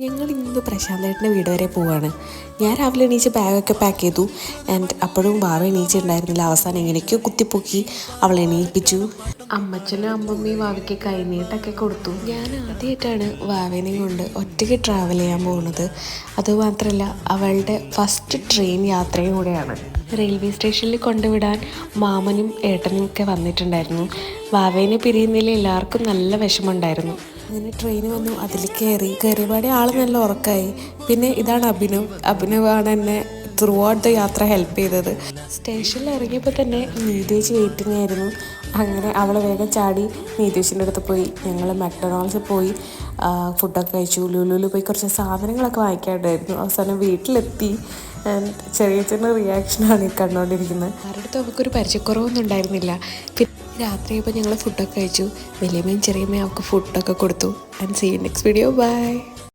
ഞങ്ങൾ ഇന്ന് പ്രശാന്തേട്ടൻ്റെ വീട് വരെ പോവാണ്. ഞാൻ രാവിലെ എണീച്ച് ബാഗൊക്കെ പാക്ക് ചെയ്തു. ആൻഡ് അപ്പോഴും വാവ എണീച്ചിട്ടുണ്ടായിരുന്നില്ല. അവസാനം എങ്ങനെയൊക്കെയോ കുത്തിപ്പൊക്കി അവളെ എണീപ്പിച്ചു. അമ്മച്ചനും അമ്മമ്മയും വാവയ്ക്ക് കൈനീട്ടൊക്കെ കൊടുത്തു. ഞാൻ ആദ്യമായിട്ടാണ് വാവേനെയും കൊണ്ട് ഒറ്റയ്ക്ക് ട്രാവൽ ചെയ്യാൻ പോകുന്നത്. അതുമാത്രമല്ല അവളുടെ ഫസ്റ്റ് ട്രെയിൻ യാത്രയും കൂടെയാണ്. റെയിൽവേ സ്റ്റേഷനിൽ കൊണ്ടുവിടാൻ മാമനും ഏട്ടനും ഒക്കെ വന്നിട്ടുണ്ടായിരുന്നു. വാവേനെ പിരിയുന്നതിൽ എല്ലാവർക്കും നല്ല വിഷമമുണ്ടായിരുന്നു. അങ്ങനെ ട്രെയിൻ വന്നു, അതിൽ കയറിയപാടെ ആൾ നല്ല ഉറക്കമായി. പിന്നെ ഇതാണ് അഭിനവാണ് എന്നെ ത്രൂ ഔട്ട് ദ യാത്ര ഹെൽപ്പ് ചെയ്തത്. സ്റ്റേഷനിൽ ഇറങ്ങിയപ്പോൾ തന്നെ നീതേച്ചി വെയിറ്റിംഗ് ആയിരുന്നു. അങ്ങനെ അവൾ വേഗം ചാടി നീതേച്ചിൻ്റെ അടുത്ത് പോയി. ഞങ്ങൾ മക്ഡൊണാൾഡ്സിൽ പോയി ഫുഡൊക്കെ കഴിച്ചു. ലുലുവിൽ പോയി കുറച്ച് സാധനങ്ങളൊക്കെ വാങ്ങിക്കാണ്ടായിരുന്നു. അവസാനം വീട്ടിലെത്തി. ചെറിയ ചെറിയ റിയാക്ഷനാണ് ഈ കണ്ടുകൊണ്ടിരിക്കുന്നത്. ആരുടെ അവൾക്കൊരു പരിചയക്കുറവൊന്നും ഉണ്ടായിരുന്നില്ല. പിന്നെ രാത്രിയായപ്പോൾ ഞങ്ങൾ ഫുഡൊക്കെ കഴിച്ചു. വലിയമ്മയും ചെറിയമ്മയും അവൾക്ക് ഫുഡൊക്കെ കൊടുത്തു. And see you next video. By.